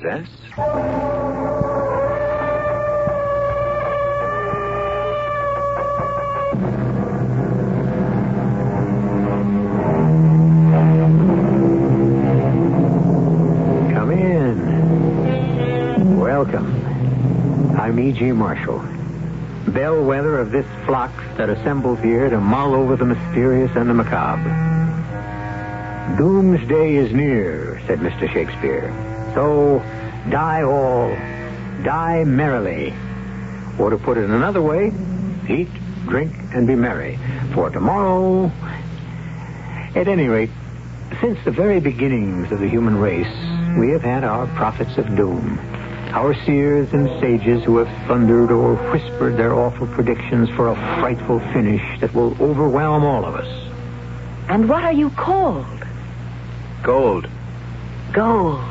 Yes? Come in. Welcome. I'm E.G. Marshall, bellwether of this flock that assembles here to mull over the mysterious and the macabre. Doomsday is near, said Mr. Shakespeare. So, die all, die merrily. Or to put it another way, eat, drink, and be merry. For tomorrow... At any rate, since the very beginnings of the human race, we have had our prophets of doom. Our seers and sages who have thundered or whispered their awful predictions for a frightful finish that will overwhelm all of us. And what are you called? Gold. Gold.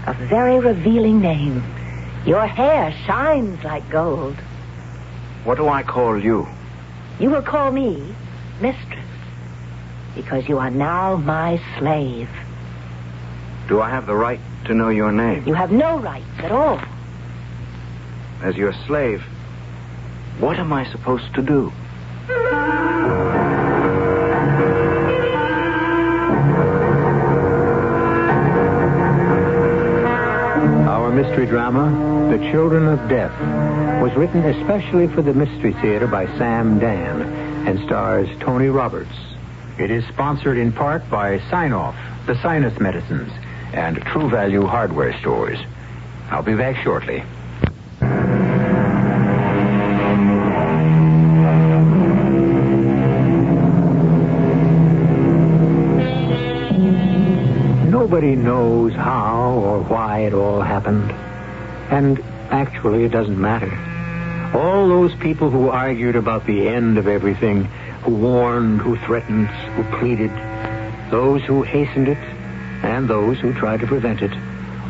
A very revealing name. Your hair shines like gold. What do I call you? You will call me Mistress, because you are now my slave. Do I have the right to know your name? You have no rights at all. As your slave, what am I supposed to do? Our mystery drama, The Children of Death, was written especially for the Mystery Theater by Sam Dan and stars Tony Roberts. It is sponsored in part by Sign-Off, the sinus medicines, and True Value hardware stores. I'll be back shortly. Nobody knows how or why it all happened. And actually, it doesn't matter. All those people who argued about the end of everything, who warned, who threatened, who pleaded, those who hastened it, and those who tried to prevent it,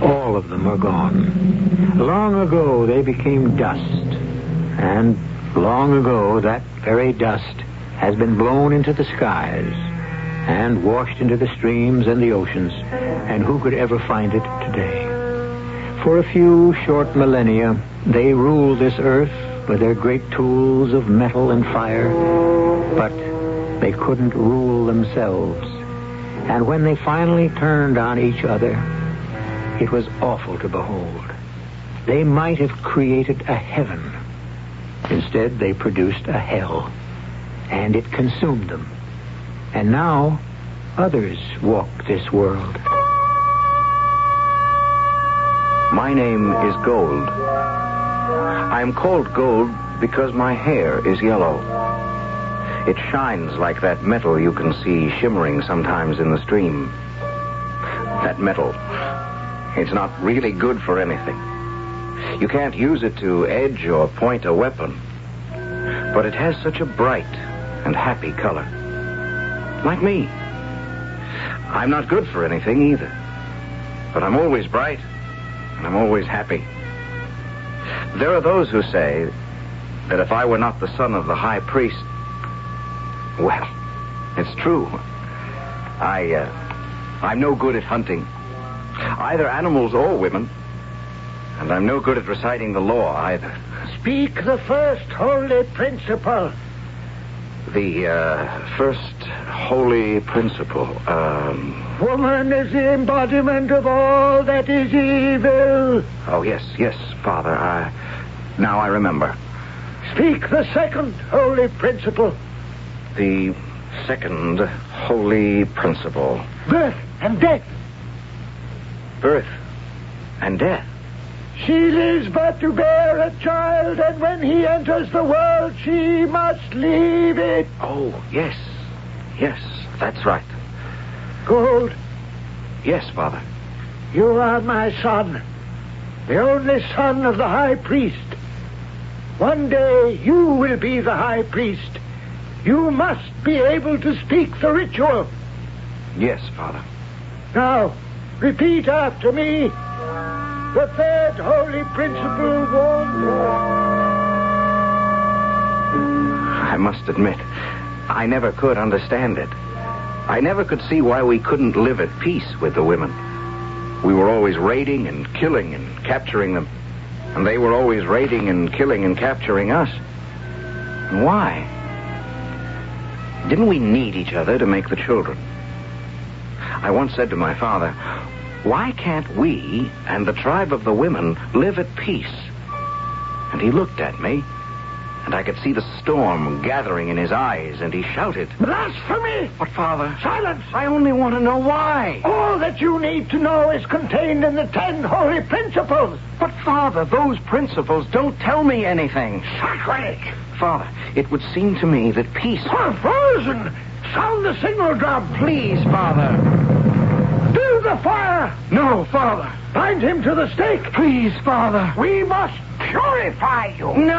all of them are gone. Long ago, they became dust. And long ago, that very dust has been blown into the skies and washed into the streams and the oceans. And who could ever find it today? For a few short millennia, they ruled this earth with their great tools of metal and fire, but they couldn't rule themselves. And when they finally turned on each other, it was awful to behold. They might have created a heaven. Instead, they produced a hell, and it consumed them. And now, others walk this world. My name is Gold. I am called Gold because my hair is yellow. It shines like that metal you can see shimmering sometimes in the stream. That metal, it's not really good for anything. You can't use it to edge or point a weapon. But it has such a bright and happy color. Like me. I'm not good for anything either. But I'm always bright, and I'm always happy. There are those who say that if I were not the son of the high priest, well, it's true. I'm no good at hunting, either animals or women, and I'm no good at reciting the law either. Speak the first holy principle. The first holy principle. Woman is the embodiment of all that is evil. Oh, yes, Father. Now I remember. Speak the second holy principle. The second holy principle. Birth and death. Birth and death. She lives but to bear a child, and when he enters the world, she must leave it. Oh, yes, that's right. Gold. Yes, Father. You are my son, the only son of the high priest. One day you will be the high priest. You must be able to speak the ritual. Yes, Father. Now, repeat after me. The third holy principle warns I must admit, I never could understand it. I never could see why we couldn't live at peace with the women. We were always raiding and killing and capturing them. And they were always raiding and killing and capturing us. And why? Didn't we need each other to make the children? I once said to my father, why can't we and the tribe of the women live at peace? And he looked at me, and I could see the storm gathering in his eyes, and he shouted, Blasphemy! But, Father... Silence! I only want to know why. All that you need to know is contained in the 10 holy principles. But, Father, those principles don't tell me anything. Sacrilege! Father, it would seem to me that peace... We're frozen! Sound the signal drum! Please, Father. Build the fire! No, Father. Bind him to the stake! Please, Father. We must purify you! No!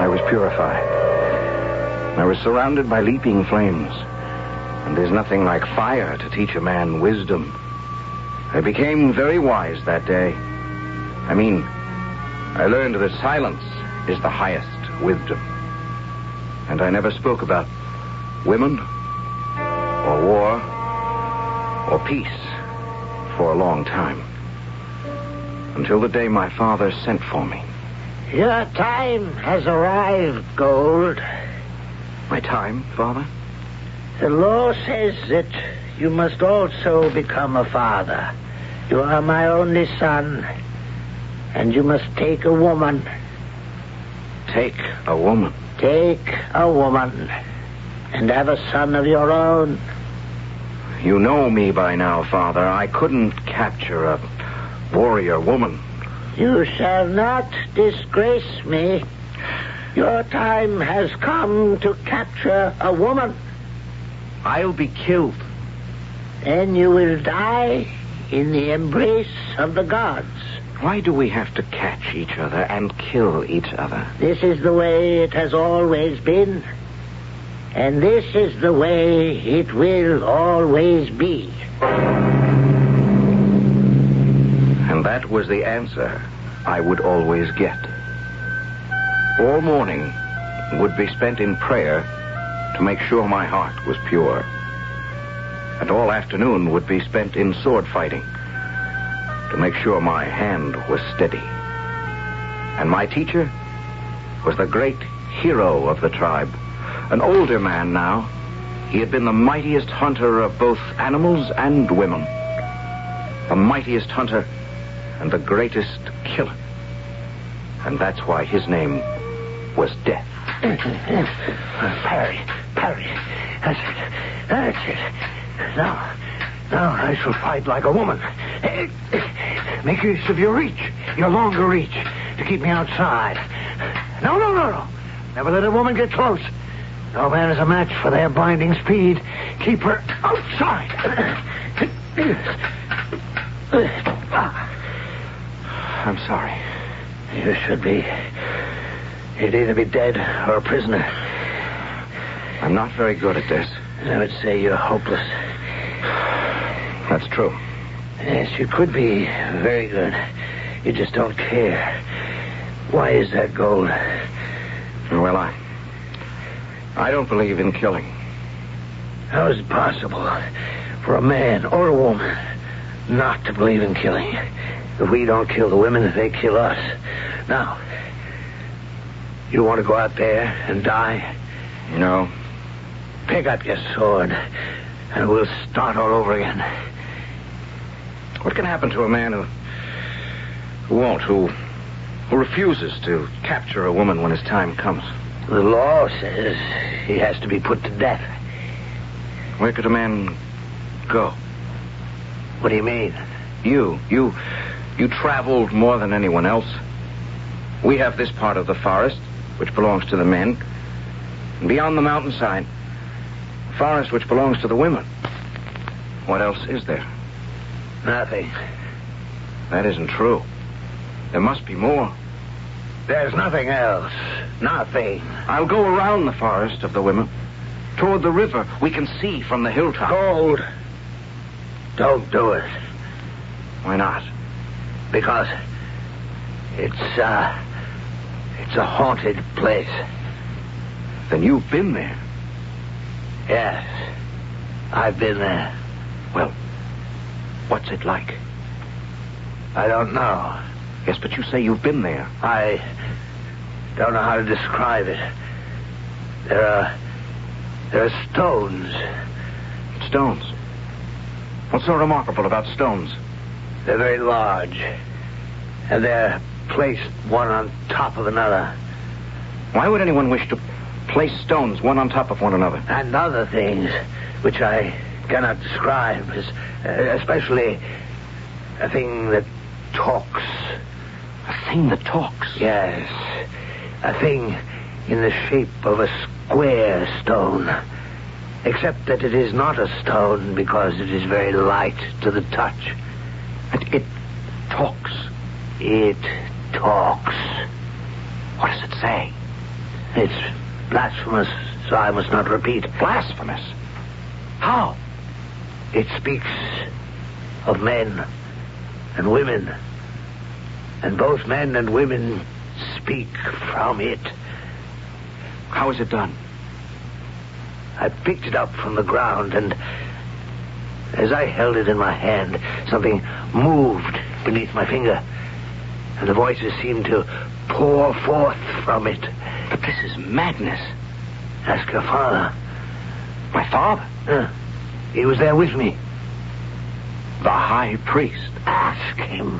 I was purified. I was surrounded by leaping flames. And there's nothing like fire to teach a man wisdom. I became very wise that day. I mean, I learned that silence is the highest wisdom. And I never spoke about women, or war, or peace for a long time. Until the day my father sent for me. Your time has arrived, Gold. My time, Father? The law says that you must also become a father. You are my only son, and you must take a woman. Take a woman? Take a woman, and have a son of your own. You know me by now, Father. I couldn't capture a warrior woman. You shall not disgrace me. Your time has come to capture a woman. I'll be killed. Then you will die in the embrace of the gods. Why do we have to catch each other and kill each other? This is the way it has always been. And this is the way it will always be. And that was the answer I would always get. All morning would be spent in prayer to make sure my heart was pure. And all afternoon would be spent in sword fighting to make sure my hand was steady. And my teacher was the great hero of the tribe. An older man now. He had been the mightiest hunter of both animals and women. The mightiest hunter and the greatest killer. And that's why his name was Death. Parry. That's it. Now I shall fight like a woman. Make use of your reach, your longer reach, to keep me outside. No. Never let a woman get close. No man is a match for their blinding speed. Keep her outside. I'm sorry. You should be. You'd either be dead or a prisoner. I'm not very good at this. I would say you're hopeless. That's true. Yes, you could be very good. You just don't care. Why is that, Gold? Well, I don't believe in killing. How is it possible for a man or a woman not to believe in killing? If we don't kill the women, they kill us. Now, you want to go out there and die? No. Pick up your sword, and we'll start all over again. What can happen to a man who refuses to capture a woman when his time comes? The law says he has to be put to death. Where could a man go? What do you mean? You traveled more than anyone else. We have this part of the forest, which belongs to the men. And beyond the mountainside, a forest which belongs to the women. What else is there? Nothing. That isn't true. There must be more. There's nothing else. Nothing. I'll go around the forest of the women. Toward the river we can see from the hilltop. Gold. Don't do it. Why not? Because it's a haunted place. Then you've been there. Yes. I've been there. Well, what's it like? I don't know. Yes, but you say you've been there. I don't know how to describe it. There are stones. Stones? What's so remarkable about stones? They're very large. And they're placed one on top of another. Why would anyone wish to place stones one on top of one another? And other things, which I cannot describe, especially a thing that talks. A thing that talks? Yes. A thing in the shape of a square stone. Except that it is not a stone because it is very light to the touch. It talks. It talks. What does it say? It's blasphemous, so I must not repeat. Blasphemous? How? It speaks of men and women. And both men and women speak from it. How is it done? I picked it up from the ground, and as I held it in my hand, something moved beneath my finger, and the voices seemed to pour forth from it. But this is madness. Ask your father. My father? He was there with me. The high priest. Ask him.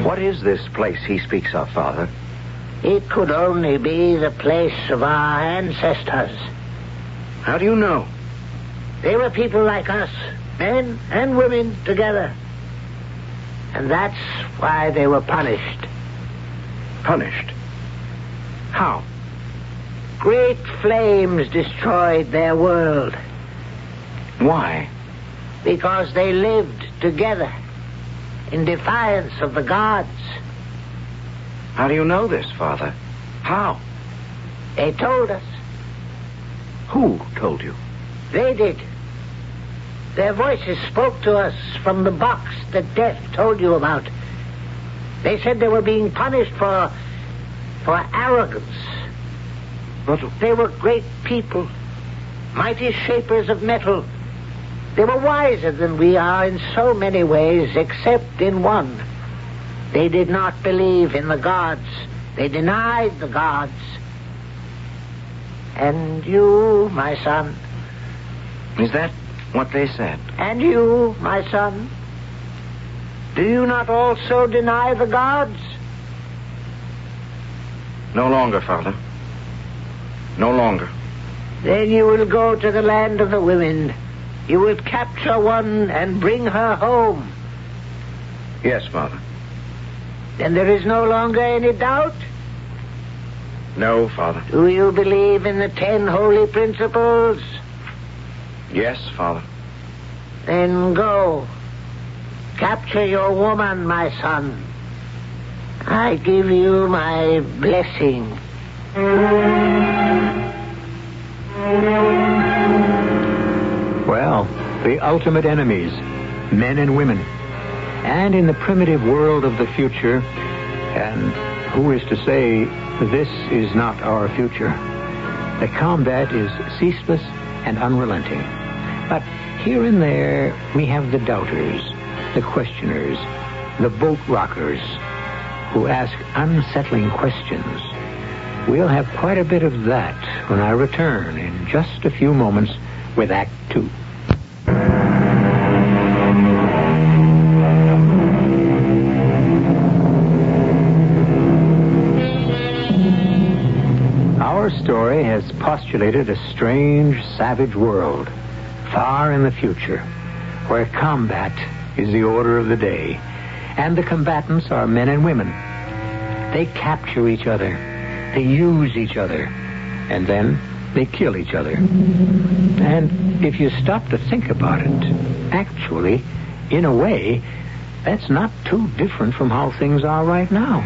What is this place he speaks of, Father? It could only be the place of our ancestors. How do you know? They were people like us, men and women together. And that's why they were punished. Punished? How? Great flames destroyed their world. Why? Because they lived together in defiance of the gods. How do you know this, Father? How? They told us. Who told you? They did. Their voices spoke to us from the box that Death told you about. They said they were being punished for arrogance. But they were great people, mighty shapers of metal. They were wiser than we are in so many ways, except in one. They did not believe in the gods. They denied the gods. And you, my son. Is that what they said? And you, my son. Do you not also deny the gods? No longer, Father. No longer. Then you will go to the land of the women. You will capture one and bring her home. Yes, Father. Then there is no longer any doubt? No, Father. Do you believe in the 10 holy principles? Yes, Father. Then go. Capture your woman, my son. I give you my blessing. Well, the ultimate enemies, men and women. And in the primitive world of the future, and who is to say this is not our future, the combat is ceaseless and unrelenting. But here and there, we have the doubters, the questioners, the boat rockers, who ask unsettling questions. We'll have quite a bit of that when I return in just a few moments with Act 2. Our story has postulated a strange, savage world, far in the future, where combat is the order of the day, and the combatants are men and women. They capture each other, they use each other, and then they kill each other. And if you stop to think about it, actually, in a way, that's not too different from how things are right now.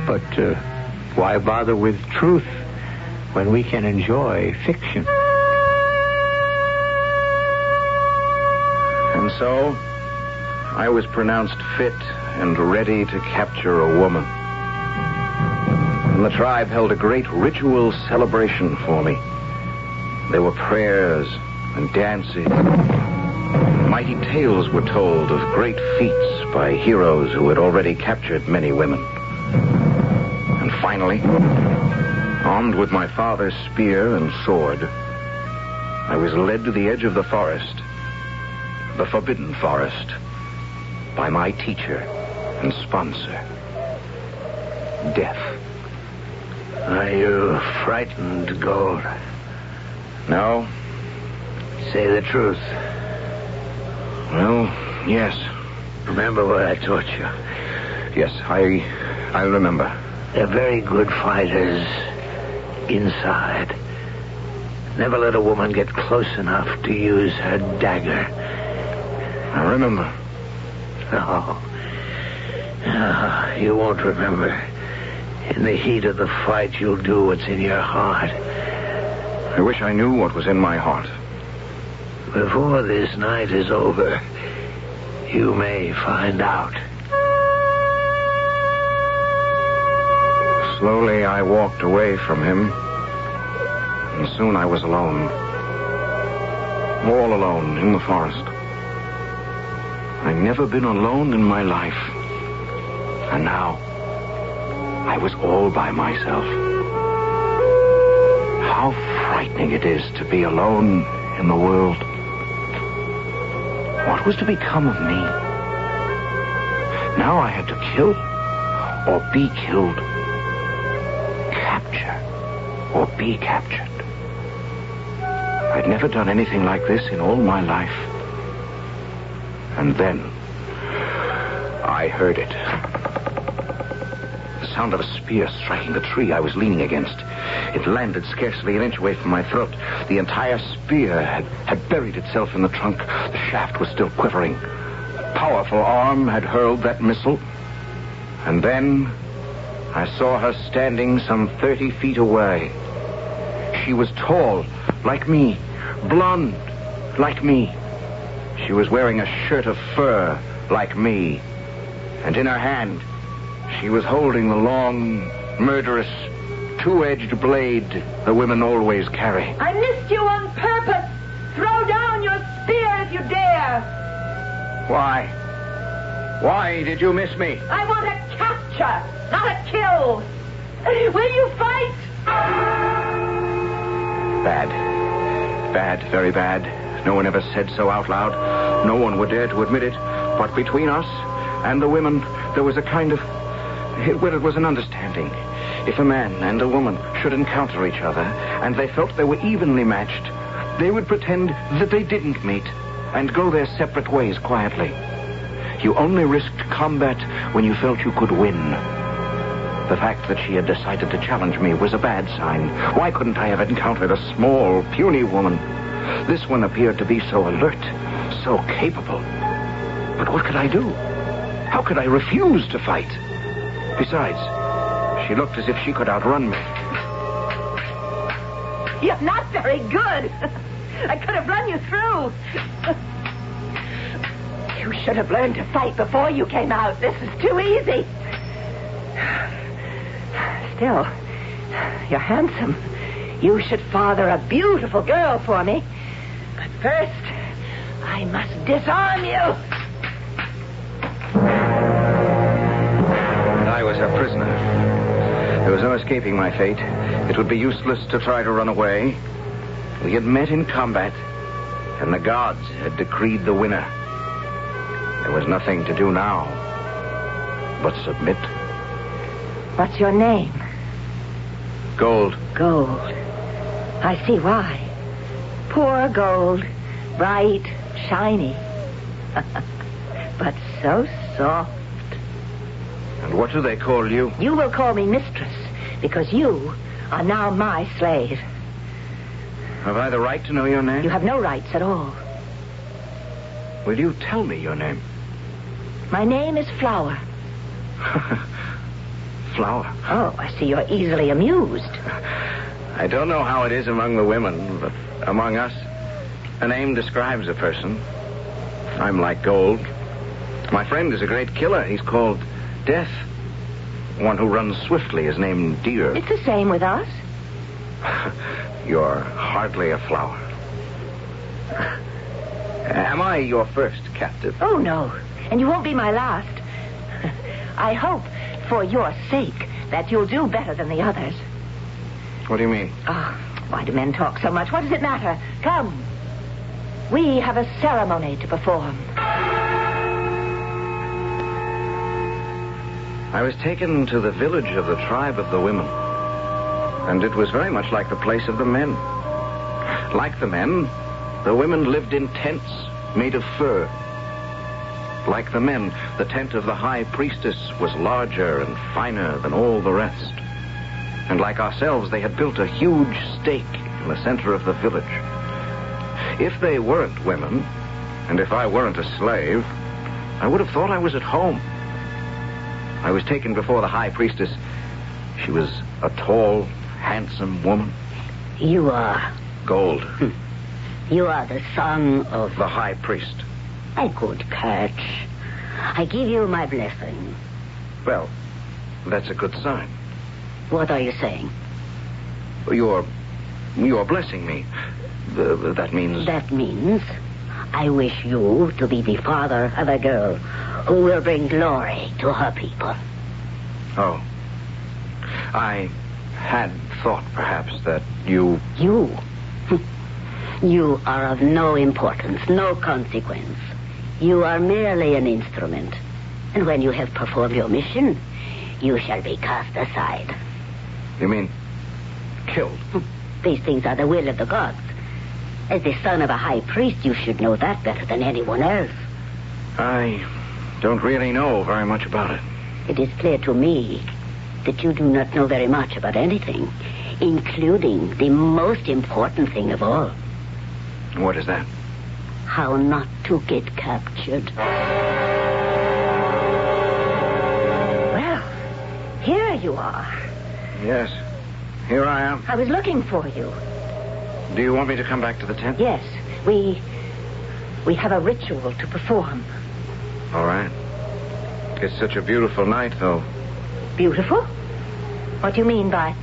But why bother with truth when we can enjoy fiction? And so, I was pronounced fit and ready to capture a woman. And the tribe held a great ritual celebration for me. There were prayers and dances. Mighty tales were told of great feats by heroes who had already captured many women. And finally, armed with my father's spear and sword, I was led to the edge of the forest, the forbidden forest, by my teacher and sponsor, Death. Are you frightened, Gold? No? Say the truth. Well, yes. Remember what I taught you. Yes, I remember. They're very good fighters inside. Never let a woman get close enough to use her dagger. I remember. No. No, you won't remember. In the heat of the fight, you'll do what's in your heart. I wish I knew what was in my heart. Before this night is over, you may find out. Slowly, I walked away from him, and soon I was alone. All alone in the forest. I'd never been alone in my life. And now, I was all by myself. How frightening it is to be alone in the world. What was to become of me? Now I had to kill or be killed. Capture or be captured. I'd never done anything like this in all my life. And then I heard it. The sound of a spear striking the tree I was leaning against. It landed scarcely an inch away from my throat. The entire spear had buried itself in the trunk. The shaft was still quivering. A powerful arm had hurled that missile. And then I saw her standing some 30 feet away. She was tall, like me, blonde, like me. She was wearing a shirt of fur, like me. And in her hand, she was holding the long, murderous, two-edged blade the women always carry. I missed you on purpose. Throw down your spear if you dare. Why? Why did you miss me? I want a capture, not a kill. Will you fight? Bad. Bad, very bad. No one ever said so out loud. No one would dare to admit it. But between us and the women, there was a kind of... Well, it was an understanding. If a man and a woman should encounter each other, and they felt they were evenly matched, they would pretend that they didn't meet, and go their separate ways quietly. You only risked combat when you felt you could win. The fact that she had decided to challenge me was a bad sign. Why couldn't I have encountered a small, puny woman? This one appeared to be so alert, so capable. But what could I do? How could I refuse to fight? Besides, she looked as if she could outrun me. You're not very good. I could have run you through. You should have learned to fight before you came out. This is too easy. Still, you're handsome. You should father a beautiful girl for me. But first, I must disarm you. I was her prisoner. There was no escaping my fate. It would be useless to try to run away. We had met in combat, and the gods had decreed the winner. There was nothing to do now but submit. What's your name? Gold. Gold. I see why. Poor Gold. Bright, shiny. But so soft. And what do they call you? You will call me mistress, because you are now my slave. Have I the right to know your name? You have no rights at all. Will you tell me your name? My name is Flower. Flower. Oh, I see you're easily amused. I don't know how it is among the women, but among us, a name describes a person. I'm like Gold. My friend is a great killer. He's called Death. one who runs swiftly is named Deer. It's the same with us. You're hardly a flower. Am I your first captive? Oh, no. And you won't be my last. I hope, for your sake, that you'll do better than the others. What do you mean? Oh, why do men talk so much? What does it matter? Come. We have a ceremony to perform. I was taken to the village of the tribe of the women. And it was very much like the place of the men. Like the men, the women lived in tents made of fur. Like the men, the tent of the high priestess was larger and finer than all the rest. And like ourselves, they had built a huge stake in the center of the village. If they weren't women, and if I weren't a slave, I would have thought I was at home. I was taken before the high priestess. She was a tall, handsome woman. You are. Gold. You are the son of... The high priest. A good catch. I give you my blessing. Well, that's a good sign. What are you saying? You're blessing me. That means... That means I wish you to be the father of a girl who will bring glory to her people. Oh. I had thought, perhaps, that you... You? You are of no importance, no consequence. You are merely an instrument. And when you have performed your mission, you shall be cast aside. You mean killed? These things are the will of the gods. As the son of a high priest, you should know that better than anyone else. I don't really know very much about it. It is clear to me that you do not know very much about anything, including the most important thing of all. What is that? How not to get captured. Well, here you are. Yes, here I am. I was looking for you. Do you want me to come back to the tent? Yes, we have a ritual to perform. All right. It's such a beautiful night, though. Beautiful? What do you mean by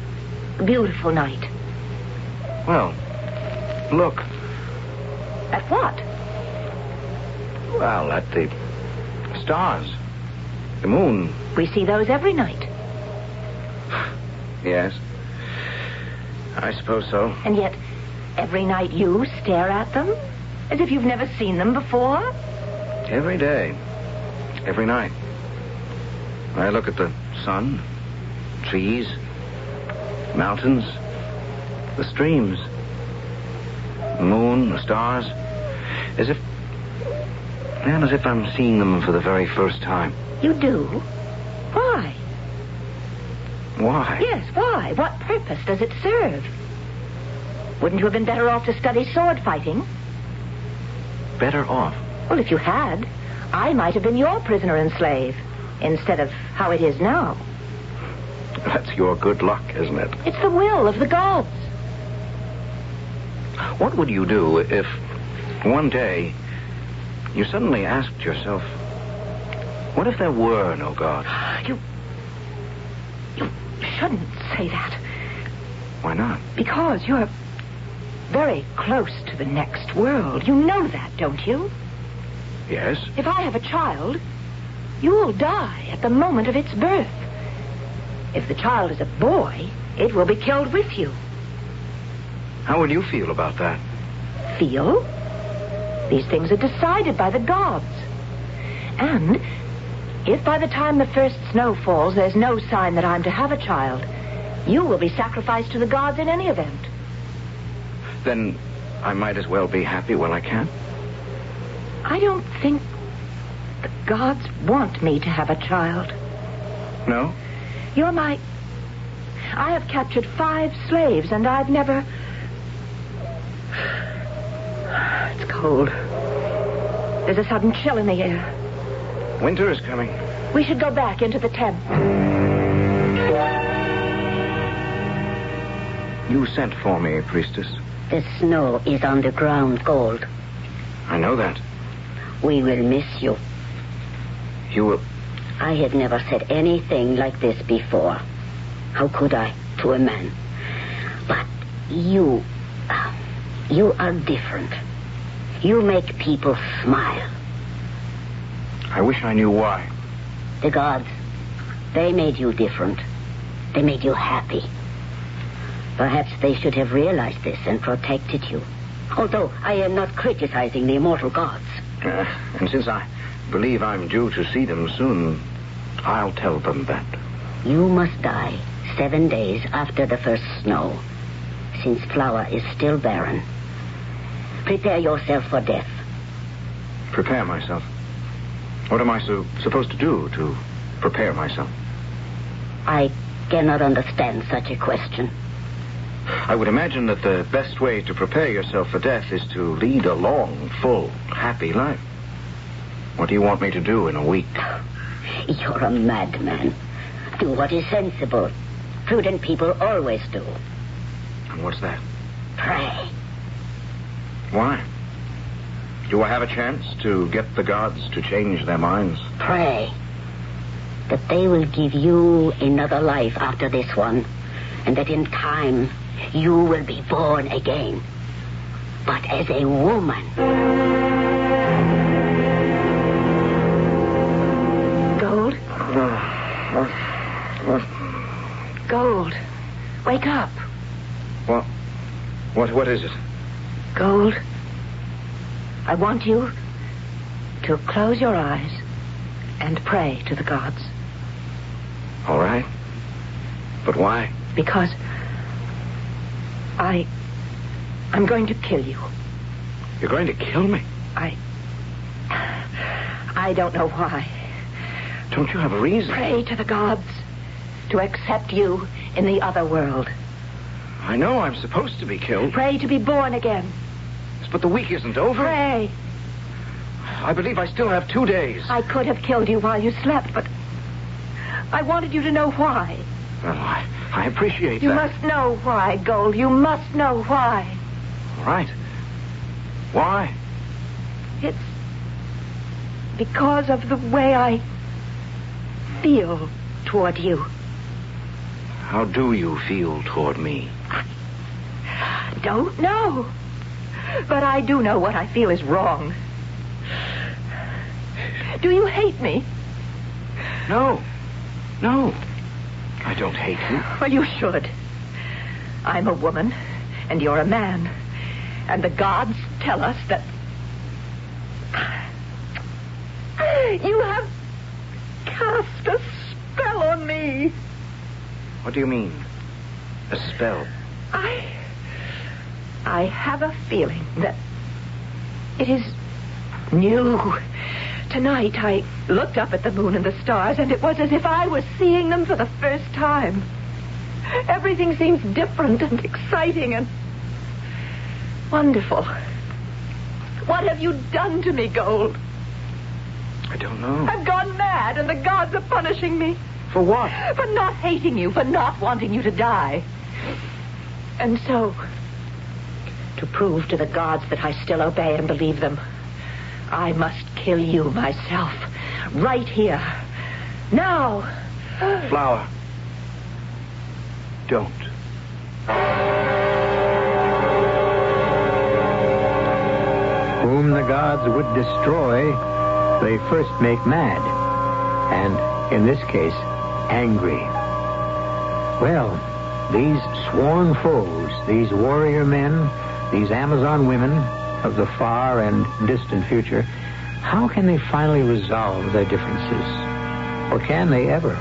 beautiful night? Well, look. At what? Well, at the stars. The moon. We see those every night. Yes. I suppose so. And yet, every night you stare at them? As if you've never seen them before? Every day. Every night. I look at the sun, trees, mountains, the streams, the moon, the stars, as if I'm seeing them for the very first time. You do? Why? Why? Yes, why? What purpose does it serve? Wouldn't you have been better off to study sword fighting? Better off? Well, if you had, I might have been your prisoner and slave, instead of how it is now. That's your good luck, isn't it? It's the will of the gods. What would you do if one day you suddenly asked yourself, what if there were no God? You shouldn't say that. Why not? Because you're very close to the next world. You know that, don't you? Yes. If I have a child, you'll die at the moment of its birth. If the child is a boy, it will be killed with you. How would you feel about that? Feel? These things are decided by the gods. And if by the time the first snow falls, there's no sign that I'm to have a child, you will be sacrificed to the gods in any event. Then I might as well be happy while I can. I don't think the gods want me to have a child. No? You're my... I have captured 5 slaves, and I've never... It's cold. There's a sudden chill in the air. Winter is coming. We should go back into the tent. You sent for me, priestess. The snow is underground gold. I know that. We will miss you. You will... I had never said anything like this before. How could I, to a man? But you are different. You make people smile. I wish I knew why. The gods, they made you different. They made you happy. Perhaps they should have realized this and protected you. Although I am not criticizing the immortal gods. And since I believe I'm due to see them soon, I'll tell them that. You must die 7 days after the first snow, since Flower is still barren. Prepare yourself for death. Prepare myself? What am I supposed to do to prepare myself? I cannot understand such a question. I would imagine that the best way to prepare yourself for death is to lead a long, full, happy life. What do you want me to do in a week? You're a madman. Do what is sensible. Prudent people always do. And what's that? Pray. Why? Do I have a chance to get the gods to change their minds? Pray that they will give you another life after this one, and that in time you will be born again, but as a woman. Gold? Gold, wake up. What is it? Gold, I want you to close your eyes and pray to the gods. All right. But why? Because I'm going to kill you. You're going to kill me? I don't know why. Don't you have a reason? Pray to the gods to accept you in the other world. I know I'm supposed to be killed. Pray to be born again. But the week isn't over. Pray. I believe I still have 2 days. I could have killed you while you slept, but I wanted you to know why. Well, I appreciate that. You must know why, Gold. You must know why. All right. Why? It's because of the way I feel toward you. How do you feel toward me? I don't know. But I do know what I feel is wrong. Do you hate me? No. I don't hate you. Well, you should. I'm a woman, and you're a man. And the gods tell us that you have cast a spell on me. What do you mean? A spell? I have a feeling that it is new. Tonight I looked up at the moon and the stars, and it was as if I was seeing them for the first time. Everything seems different and exciting and wonderful. What have you done to me, Gold? I don't know. I've gone mad, and the gods are punishing me. For what? For not hating you, for not wanting you to die. And so, to prove to the gods that I still obey and believe them, I must kill you myself. Right here. Now. Flower. Don't. Whom the gods would destroy, they first make mad. And, in this case, angry. Well, these sworn foes, these warrior men, these Amazon women of the far and distant future, how can they finally resolve their differences? Or can they ever?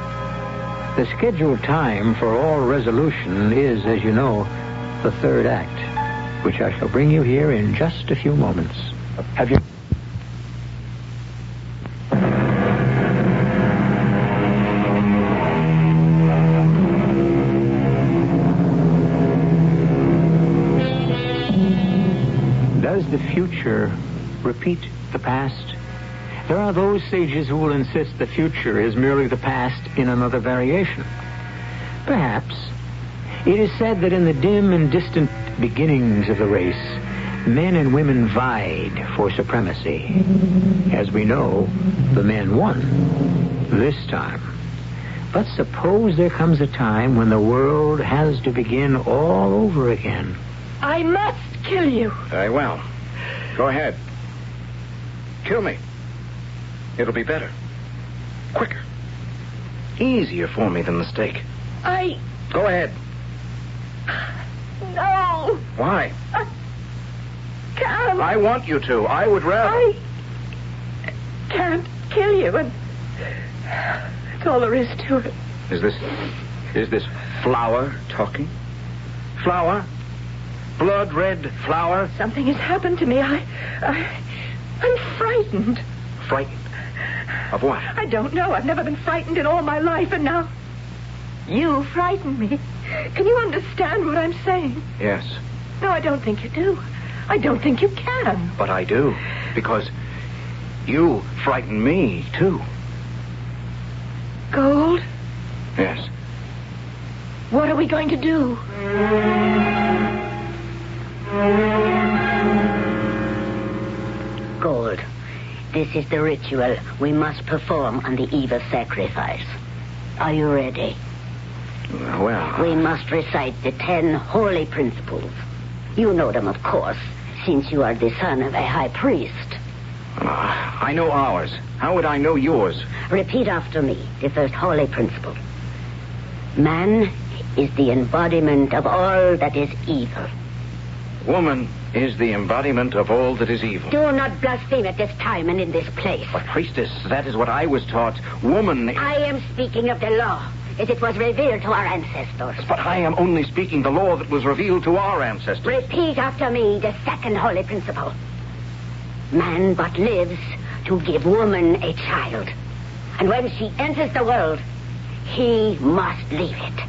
The scheduled time for all resolution is, as you know, the third act, which I shall bring you here in just a few moments. Have you... Does the future repeat the past? There are those sages who will insist the future is merely the past in another variation. Perhaps. It is said that in the dim and distant beginnings of the race, men and women vied for supremacy. As we know, the men won this time. But suppose there comes a time when the world has to begin all over again. I must kill you. Very well. Go ahead. Kill me. It'll be better. Quicker. Easier for me than the stake. Go ahead. No. Why? I can't. I want you to. I would rather. I can't kill you, and that's all there is to it. Is this flower talking? Flower? Blood red flower? Something has happened to me. I'm frightened. Frightened? Of what? I don't know. I've never been frightened in all my life, and now you frighten me. Can you understand what I'm saying? Yes. No, I don't think you do. I don't think you can. But I do. Because you frighten me, too. Gold? Yes. What are we going to do? Gold. This is the ritual we must perform on the eve of sacrifice. Are you ready? Well... We must recite the 10 holy principles. You know them, of course, since you are the son of a high priest. I know ours. How would I know yours? Repeat after me the first holy principle. Man is the embodiment of all that is evil. Woman is the embodiment of all that is evil. Do not blaspheme at this time and in this place. But, priestess, that is what I was taught. Woman... I am speaking of the law, as it was revealed to our ancestors. But I am only speaking the law that was revealed to our ancestors. Repeat after me the second holy principle. Man but lives to give woman a child. And when she enters the world, he must leave it.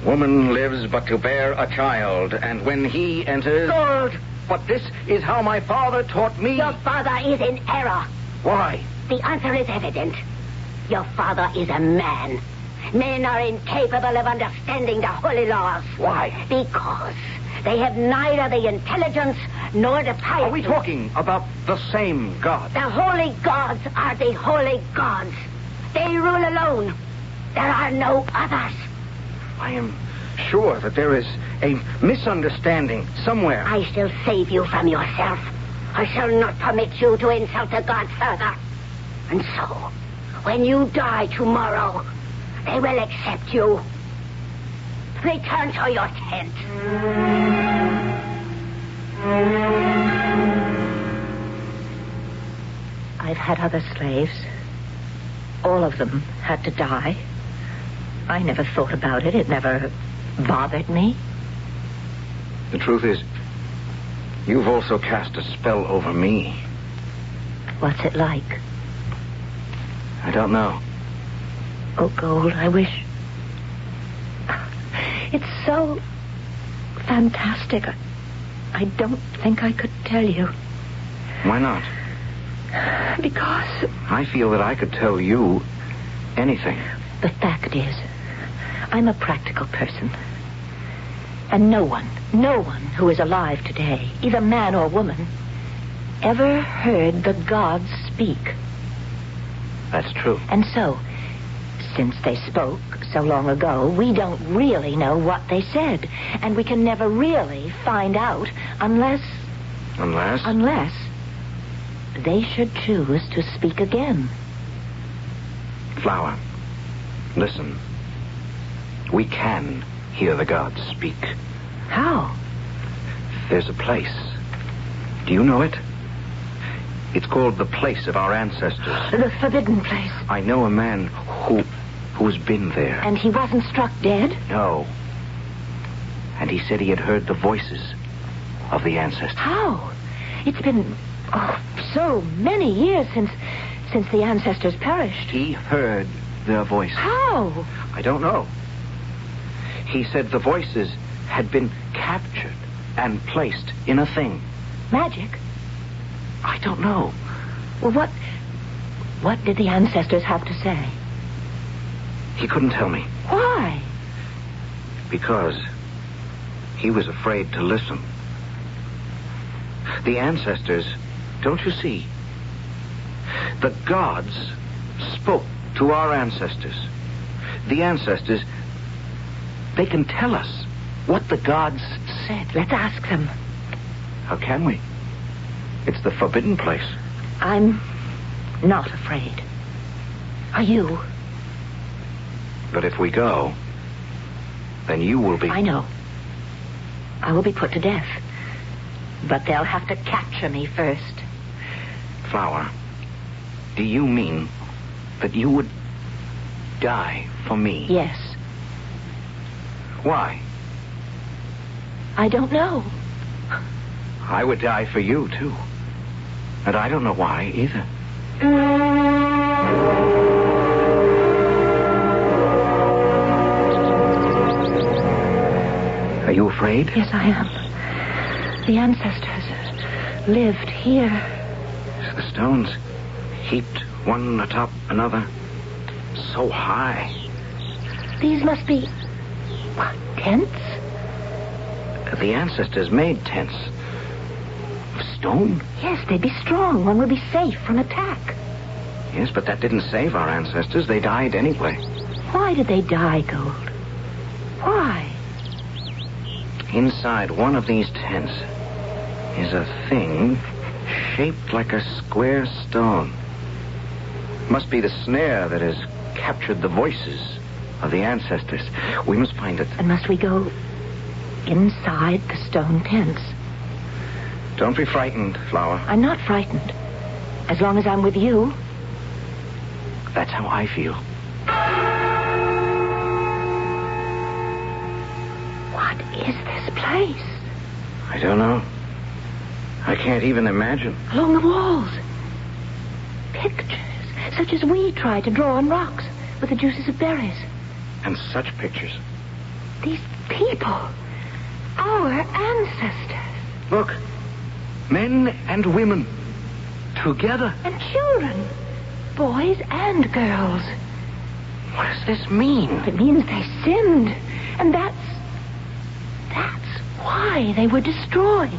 Woman lives but to bear a child, and when he enters... Gold! But this is how my father taught me. Your father is in error. Why? The answer is evident. Your father is a man. Men are incapable of understanding the holy laws. Why? Because they have neither the intelligence nor the piety. Are we talking about the same God? The holy gods are the holy gods. They rule alone. There are no others. I am sure that there is a misunderstanding somewhere. I shall save you from yourself. I shall not permit you to insult the gods further. And so, when you die tomorrow, they will accept you. Return to your tent. I've had other slaves. All of them had to die. I never thought about it. It never bothered me. The truth is, you've also cast a spell over me. What's it like? I don't know. Oh, Gold, I wish... It's so fantastic. I don't think I could tell you. Why not? Because... I feel that I could tell you anything. The fact is, I'm a practical person. And no one who is alive today, either man or woman, ever heard the gods speak. That's true. And so, since they spoke so long ago, we don't really know what they said. And we can never really find out unless... Unless they should choose to speak again. Flower, listen. We can hear the gods speak. How? There's a place. Do you know it? It's called the place of our ancestors. The forbidden place. I know a man who's been there. And he wasn't struck dead? No. And he said he had heard the voices of the ancestors. How? It's been so many years since the ancestors perished. He heard their voices. How? I don't know. He said the voices had been captured and placed in a thing. Magic? I don't know. Well, what did the ancestors have to say? He couldn't tell me. Why? Because he was afraid to listen. The ancestors, don't you see? The gods spoke to our ancestors. The ancestors, they can tell us what the gods said. Let's ask them. How can we? It's the forbidden place. I'm not afraid. Are you? But if we go, then you will be... I know. I will be put to death. But they'll have to capture me first. Flower, do you mean that you would die for me? Yes. Why? I don't know. I would die for you, too. And I don't know why, either. Are you afraid? Yes, I am. The ancestors lived here. The stones heaped one atop another, so high. These must be... what, tents? The ancestors made tents of stone. Yes, they'd be strong. One would be safe from attack. Yes, but that didn't save our ancestors. They died anyway. Why did they die, Gold? Why? Inside one of these tents is a thing shaped like a square stone. Must be the snare that has captured the voices of the ancestors. We must find it. And must we go inside the stone tents? Don't be frightened, Flower. I'm not frightened. As long as I'm with you. That's how I feel. What is this place? I don't know. I can't even imagine. Along the walls. Pictures, such as we try to draw on rocks with the juices of berries. And such pictures. These people. Our ancestors. Look. Men and women. Together. And children. Boys and girls. What does this mean? It means they sinned. And that's why they were destroyed.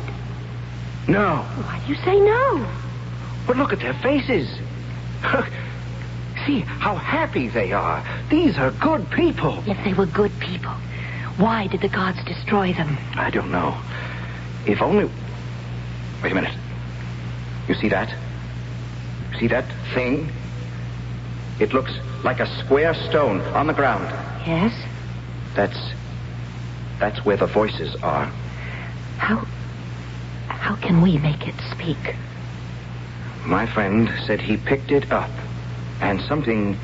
No. Why do you say no? But look at their faces. See how happy they are. These are good people. If they were good people, why did the gods destroy them? I don't know. If only... Wait a minute. You see that? See that thing? It looks like a square stone on the ground. Yes? That's where the voices are. How can we make it speak? My friend said he picked it up, and something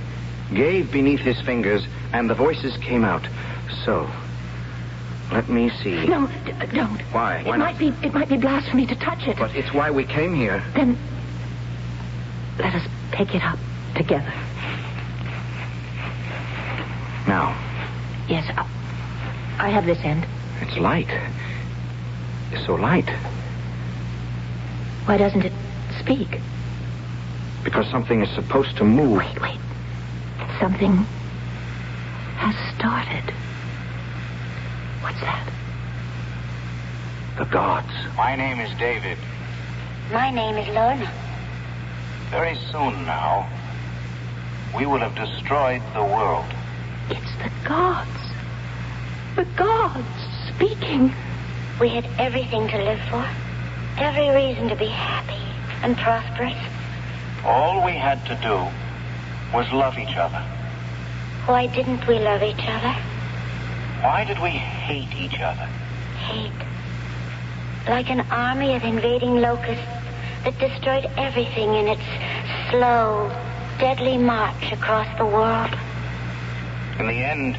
gave beneath his fingers, and the voices came out. So, let me see. No, don't. Why? Why not? It might be blasphemy to touch it. But it's why we came here. Then, let us pick it up together. Now. Yes, I have this end. It's light. It's so light. Why doesn't it speak? Because something is supposed to move. Wait. Something has started. What's that? The gods. My name is David. My name is Lorna. Very soon now, we will have destroyed the world. It's the gods. The gods speaking. We had everything to live for. Every reason to be happy and prosperous. All we had to do was love each other. Why didn't we love each other? Why did we hate each other? Hate. Like an army of invading locusts that destroyed everything in its slow, deadly march across the world. In the end,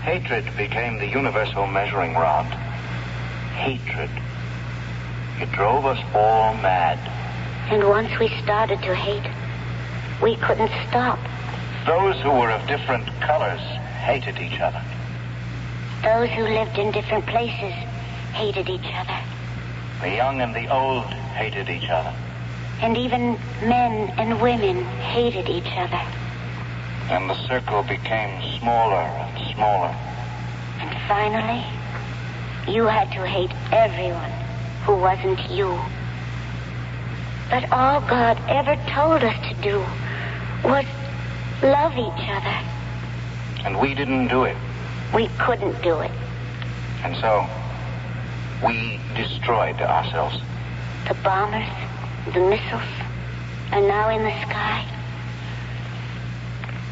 hatred became the universal measuring rod. Hatred. It drove us all mad. And once we started to hate, we couldn't stop. Those who were of different colors hated each other. Those who lived in different places hated each other. The young and the old hated each other. And even men and women hated each other. And the circle became smaller and smaller. And finally, you had to hate everyone who wasn't you. But all God ever told us to do was love each other. And we didn't do it. We couldn't do it. And so, we destroyed ourselves. The bombers, the missiles, are now in the sky.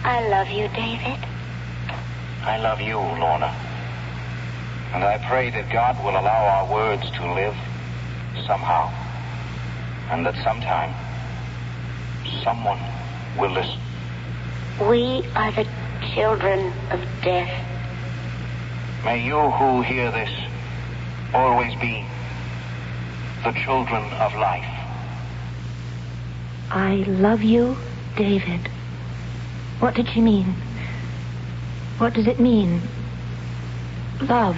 I love you, David. I love you, Lorna. And I pray that God will allow our words to live somehow. And that sometime, someone will listen. We are the children of death. May you who hear this always be the children of life. I love you, David. What did she mean? What does it mean? Love.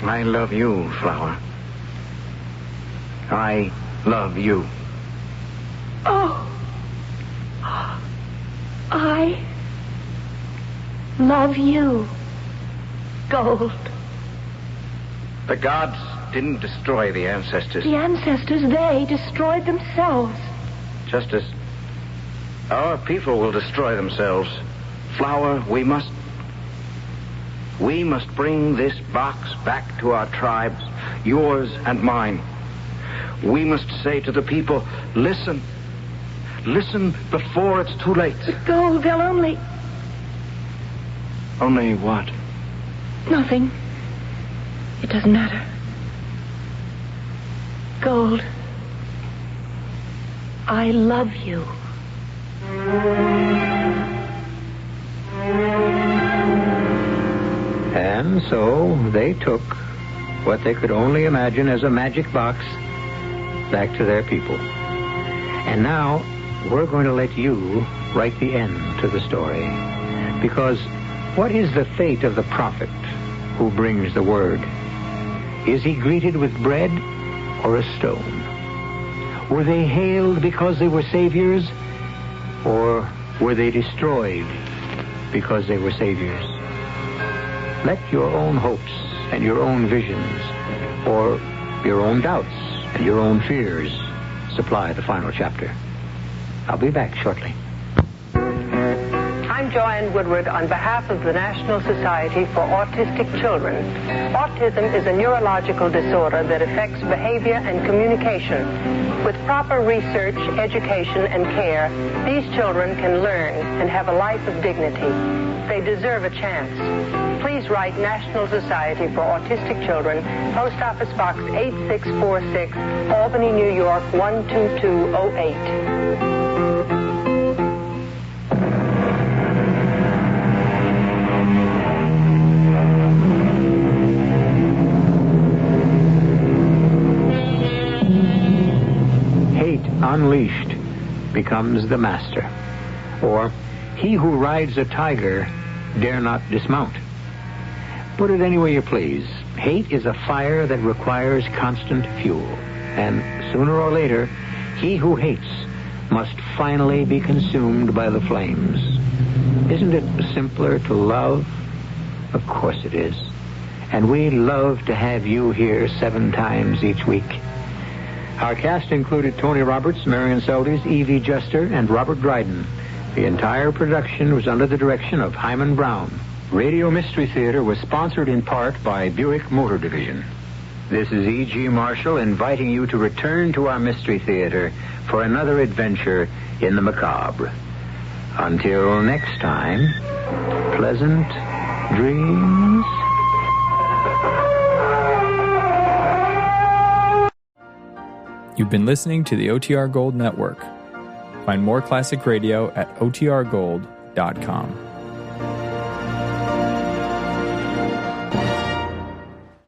I love you, Flower. I love you. Oh. I love you, Gold. The gods didn't destroy the ancestors. The ancestors, they destroyed themselves. Just as our people will destroy themselves. Flower, we must bring this box back to our tribes, yours and mine. We must say to the people, listen. Listen before it's too late. But Gold, they'll only... Only what? Nothing. It doesn't matter. Gold, I love you. And so they took what they could only imagine as a magic box back to their people. And now we're going to let you write the end to the story. Because what is the fate of the prophet who brings the word? Is he greeted with bread or a stone? Were they hailed because they were saviors? Or were they destroyed because they were saviors? Let your own hopes and your own visions, or your own doubts and your own fears, supply the final chapter. I'll be back shortly. I'm Joanne Woodward on behalf of the National Society for Autistic Children. Autism is a neurological disorder that affects behavior and communication. With proper research, education, and care, these children can learn and have a life of dignity. They deserve a chance. Please write National Society for Autistic Children, Post Office Box 8646, Albany, New York 12208. Unleashed becomes the master. Or, he who rides a tiger dare not dismount. Put it any way you please. Hate is a fire that requires constant fuel. And sooner or later, he who hates must finally be consumed by the flames. Isn't it simpler to love? Of course it is. And we love to have you here 7 times each week. Our cast included Tony Roberts, Marion Seldes, Evie Juster, and Robert Dryden. The entire production was under the direction of Hyman Brown. Radio Mystery Theater was sponsored in part by Buick Motor Division. This is E.G. Marshall inviting you to return to our Mystery Theater for another adventure in the macabre. Until next time, pleasant dreams. You've been listening to the OTR Gold Network. Find more classic radio at otrgold.com.